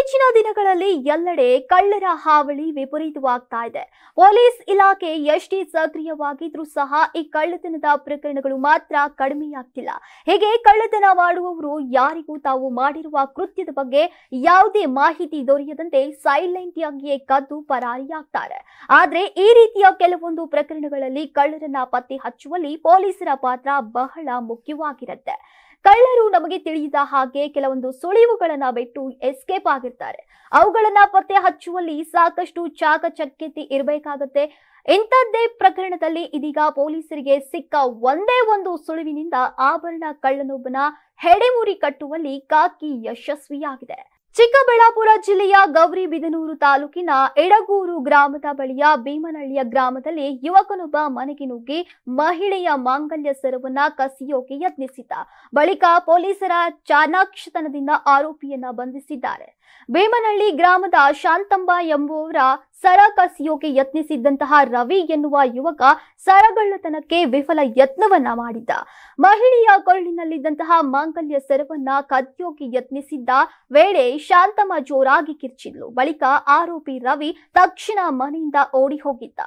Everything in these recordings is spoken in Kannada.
ಇತ್ತೀಚಿನ ದಿನಗಳಲ್ಲಿ ಎಲ್ಲೆಡೆ ಕಳ್ಳರ ಹಾವಳಿ ವಿಪರೀತವಾಗ್ತಾ ಇದೆ. ಪೊಲೀಸ್ ಇಲಾಖೆ ಎಷ್ಟೇ ಸಕ್ರಿಯವಾಗಿದ್ರೂ ಸಹ ಈ ಕಳ್ಳತನದ ಪ್ರಕರಣಗಳು ಮಾತ್ರ ಕಡಿಮೆಯಾಗ್ತಿಲ್ಲ. ಹೀಗೆ ಕಳ್ಳತನ ಮಾಡುವವರು ಯಾರಿಗೂ ತಾವು ಮಾಡಿರುವ ಕೃತ್ಯದ ಬಗ್ಗೆ ಯಾವುದೇ ಮಾಹಿತಿ ದೊರೆಯದಂತೆ ಸೈಲೆಂಟ್ ಆಗಿಯೇ ಕದ್ದು ಪರಾರಿಯಾಗ್ತಾರೆ. ಆದ್ರೆ ಈ ರೀತಿಯ ಕೆಲವೊಂದು ಪ್ರಕರಣಗಳಲ್ಲಿ ಕಳ್ಳರನ್ನ ಪತ್ತೆ ಹಚ್ಚುವಲ್ಲಿ ಪೊಲೀಸರ ಪಾತ್ರ ಬಹಳ ಮುಖ್ಯವಾಗಿರುತ್ತೆ. ಕಳ್ಳರು ನಮಗೆ ತಿಳಿದ ಹಾಗೆ ಕೆಲವೊಂದು ಸುಳಿವುಗಳನ್ನ ಬಿಟ್ಟು ಎಸ್ಕೇಪ್ ಆಗಿರ್ತಾರೆ. ಅವುಗಳನ್ನ ಪತ್ತೆ ಹಚ್ಚುವಲ್ಲಿ ಸಾಕಷ್ಟು ಚಾಕಚಕ್ಯತೆ ಇರಬೇಕಾಗುತ್ತೆ. ಇಂಥದ್ದೇ ಪ್ರಕರಣದಲ್ಲಿ ಇದೀಗ ಪೊಲೀಸರಿಗೆ ಸಿಕ್ಕ ಒಂದೇ ಒಂದು ಸುಳಿವಿನಿಂದ ಆಭರಣ ಕಳ್ಳನೊಬ್ಬನ ಹೆಡೆಮುರಿ ಕಟ್ಟುವಲ್ಲಿ ಖಾಕಿ ಯಶಸ್ವಿಯಾಗಿದೆ. ಚಿಕ್ಕಬಳ್ಳಾಪುರ ಜಿಲ್ಲೆಯ ಗೌರಿಬಿದನೂರು ತಾಲೂಕಿನ ಎಡಗೂರು ಗ್ರಾಮದ ಬಳಿಯ ಭೀಮನಹಳ್ಳಿಯ ಗ್ರಾಮದಲ್ಲಿ ಯುವಕನೊಬ್ಬ ಮನೆಗೆ ನುಗ್ಗಿ ಮಹಿಳೆಯ ಮಾಂಗಲ್ಯ ಸರವನ್ನ ಕಸಿಯೋಕೆ ಯತ್ನಿಸಿದ್ದ. ಬಳಿಕ ಪೊಲೀಸರ ಚಾಣಾಕ್ಷತನದಿಂದ ಆರೋಪಿಯನ್ನ ಬಂಧಿಸಿದ್ದಾರೆ. ಭೀಮನಹಳ್ಳಿ ಗ್ರಾಮದ ಶಾಂತಂಬ ಎಂಬುವವರ ಸರ ಕಸಿಯೋಕೆ ಯತ್ನಿಸಿದ್ದಂತಹ ರವಿ ಎನ್ನುವ ಯುವಕ ಸರಗಳ್ಳತನಕ್ಕೆ ವಿಫಲ ಯತ್ನವನ್ನ ಮಾಡಿದ್ದ. ಮಹಿಳೆಯ ಕೊರಳಿನಲ್ಲಿದ್ದಂತಹ ಮಾಂಗಲ್ಯ ಸರವನ್ನ ಕದಿಯೋಕೆ ಯತ್ನಿಸಿದ್ದ ವೇಳೆ ಶಾಂತಮ್ಮ ಜೋರಾಗಿ ಕಿರ್ಚಿದ್ಲು. ಬಳಿಕ ಆರೋಪಿ ರವಿ ತಕ್ಷಣ ಮನೆಯಿಂದ ಓಡಿ ಹೋಗಿದ್ದ.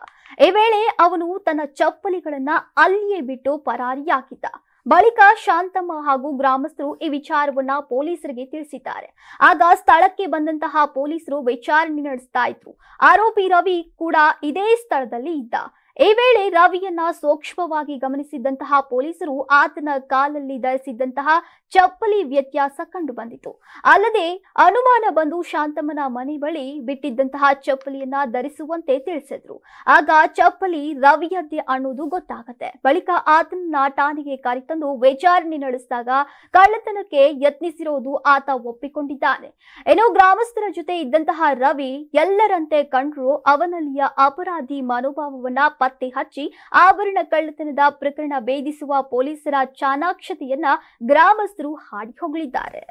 ಈ ವೇಳೆ ಅವನು ತನ್ನ ಚಪ್ಪಲಿಗಳನ್ನ ಅಲ್ಲಿಯೇ ಬಿಟ್ಟು ಪರಾರಿಯಾಗಿದ್ದ. ಬಳಿಕ ಶಾಂತಮ್ಮ ಹಾಗೂ ಗ್ರಾಮಸ್ಥರು ಈ ವಿಚಾರವನ್ನ ಪೊಲೀಸರಿಗೆ ತಿಳಿಸಿದ್ದಾರೆ. ಆಗ ಸ್ಥಳಕ್ಕೆ ಬಂದಂತಹ ಪೊಲೀಸರು ವಿಚಾರಣೆ ನಡೆಸ್ತಾ ಇದ್ರು. ಆರೋಪಿ ರವಿ ಕೂಡ ಇದೇ ಸ್ಥಳದಲ್ಲಿ ಇದ್ದ. ಈ ವೇಳೆ ರವಿಯನ್ನ ಸೂಕ್ಷ್ಮವಾಗಿ ಗಮನಿಸಿದ್ದಂತಹ ಪೊಲೀಸರು ಆತನ ಕಾಲಲ್ಲಿ ಧರಿಸಿದ್ದಂತಹ ಚಪ್ಪಲಿ ವ್ಯತ್ಯಾಸ ಕಂಡು ಬಂದಿತು. ಅಲ್ಲದೆ ಅನುಮಾನ ಬಂದು ಶಾಂತಮ್ಮನ ಮನೆ ಬಳಿ ಬಿಟ್ಟಿದ್ದಂತಹ ಚಪ್ಪಲಿಯನ್ನ ಧರಿಸುವಂತೆ ತಿಳಿಸಿದ್ರು. ಆಗ ಚಪ್ಪಲಿ ರವಿಯದ್ದೇ ಅನ್ನೋದು ಗೊತ್ತಾಗತ್ತೆ. ಬಳಿಕ ಆತನನ್ನ ಠಾಣೆಗೆ ಕರೆತಂದು ವಿಚಾರಣೆ ನಡೆಸಿದಾಗ ಕಳ್ಳತನಕ್ಕೆ ಯತ್ನಿಸಿರೋದು ಆತ ಒಪ್ಪಿಕೊಂಡಿದ್ದಾನೆ. ಇನ್ನು ಗ್ರಾಮಸ್ಥರ ಜೊತೆ ಇದ್ದಂತಹ ರವಿ ಎಲ್ಲರಂತೆ ಕಂಡ್ರು ಅವನಲ್ಲಿಯ ಅಪರಾಧಿ ಮನೋಭಾವವನ್ನ ಪತ್ತೆ ಹಚ್ಚಿ ಆಭರಣ ಕಳ್ಳತನದ ಪ್ರಕರಣ ಭೇದಿಸುವ ಪೊಲೀಸರ ಚಾಣಾಕ್ಷತೆಯನ್ನ ಗ್ರಾಮಸ್ಥರು ಹಾಡಿ ಹೊಗಳಿದ್ದಾರೆ.